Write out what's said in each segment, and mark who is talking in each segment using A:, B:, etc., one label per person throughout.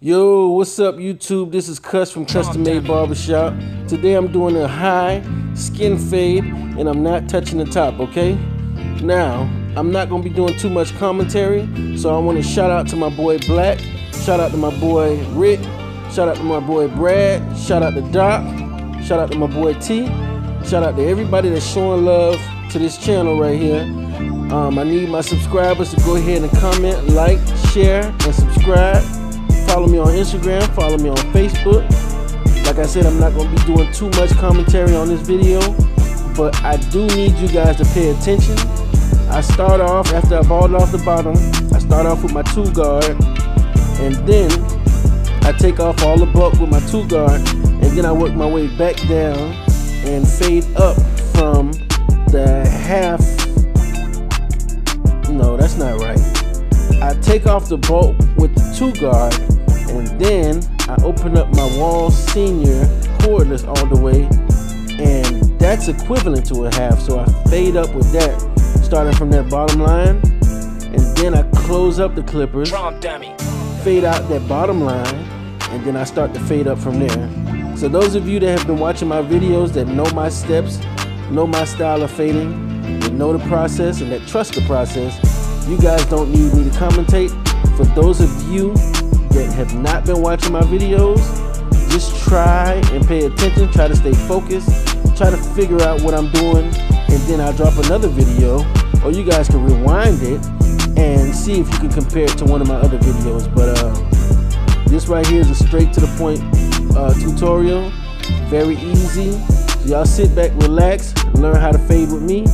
A: Yo, what's up YouTube? This is Cuss from Custom Made Barbershop. Today I'm doing a high skin fade and I'm not touching the top, okay? Now, I'm not gonna be doing too much commentary, so I wanna shout out to my boy Black, shout out to my boy Rick, shout out to my boy Brad, shout out to Doc, shout out to my boy T, shout out to everybody that's showing love to this channel right here. I need my subscribers to go ahead and comment, like, share, and subscribe. Follow me on Instagram, follow me on Facebook. Like I said, I'm not going to be doing too much commentary on this video, but I do need you guys to pay attention. I start off, after I balled off the bottom, I start off with my 2-guard, and then I take off all the bulk with my 2-guard, and then I work my way back down and fade up from the half. No, that's not right. I take off the bulk with the 2-guard, and then I open up my wall senior cordless all the way, and that's equivalent to a half. So I fade up with that, starting from that bottom line, and then I close up the clippers, fade out that bottom line, and then I start to fade up from there. So those of you that have been watching my videos, that know my steps, know my style of fading, that know the process, and that trust the process, you guys don't need me to commentate. For those of you that have not been watching my videos, just try and pay attention, try to stay focused, try to figure out what I'm doing, and then I'll drop another video, or you guys can rewind it and see if you can compare it to one of my other videos. But this right here is a straight to the point tutorial, very easy. So y'all sit back, relax, learn how to fade with me,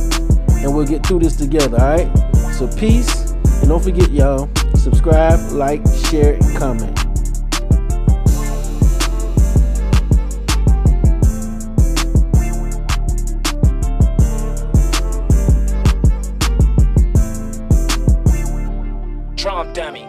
A: and we'll get through this together, alright? So peace, and don't forget y'all, subscribe, like, share, and comment.
B: Trump dummy.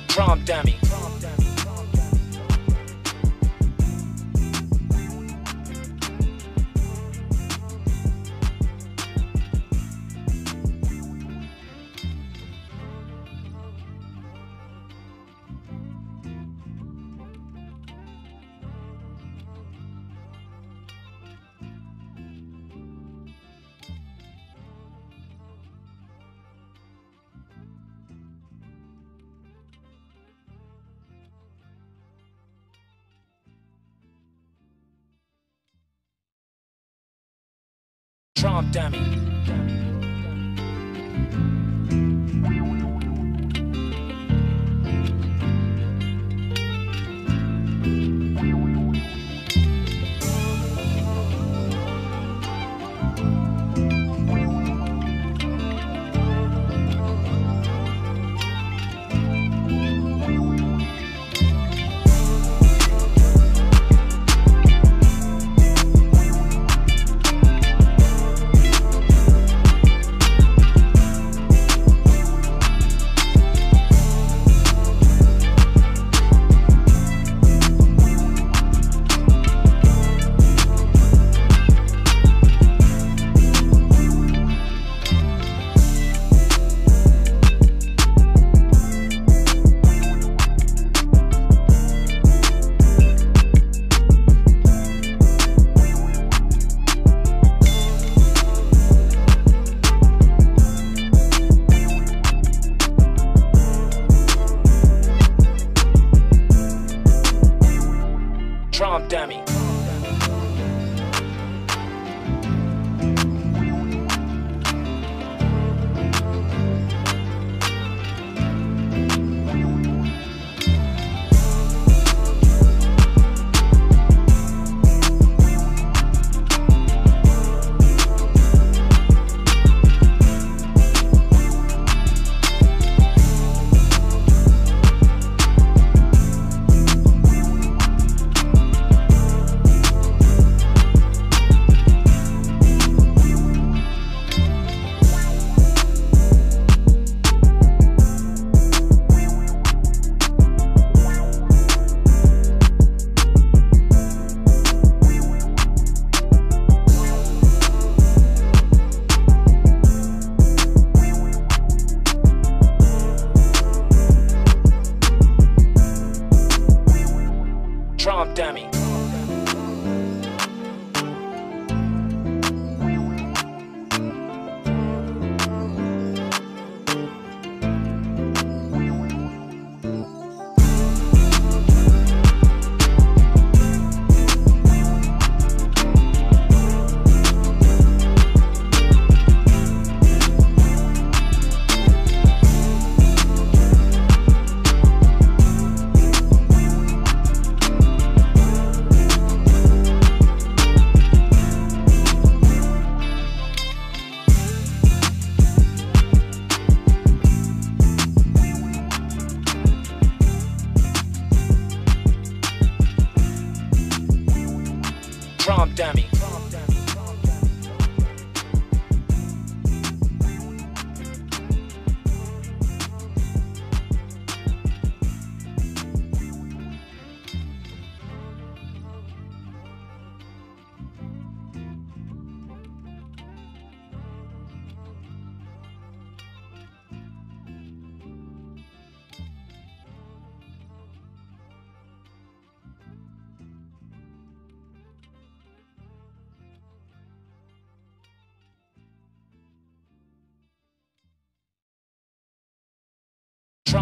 B: Trump dummy. Trump dummy.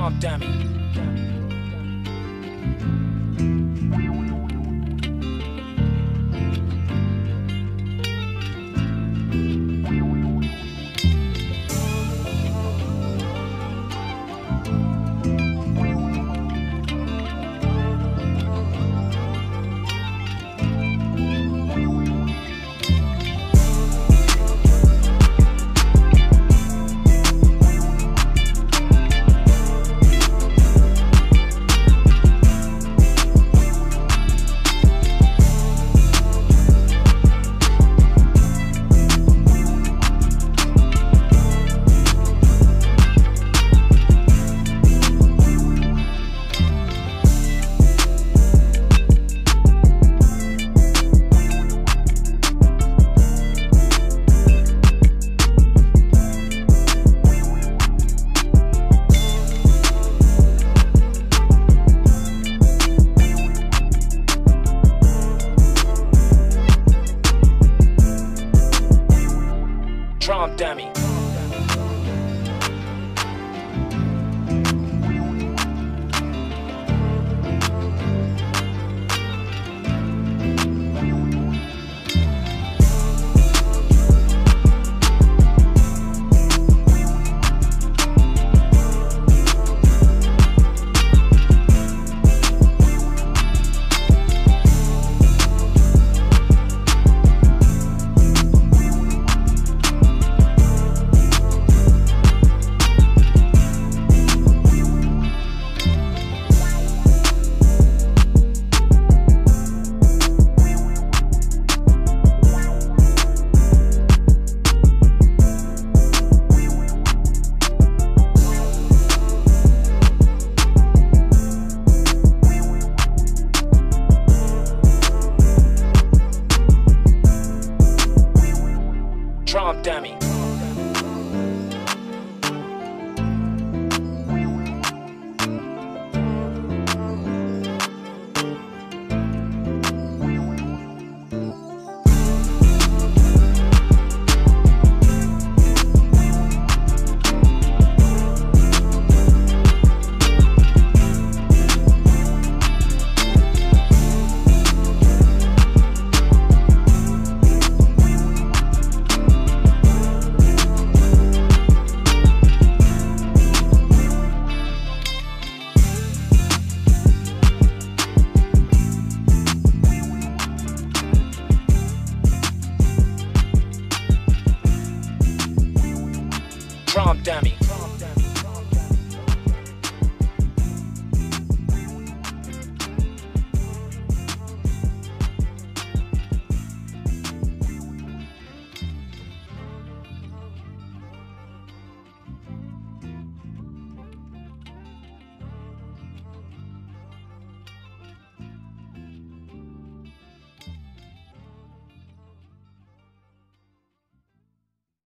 B: Trump dummy. Trump dummy. Trump dummy. Trump dummy.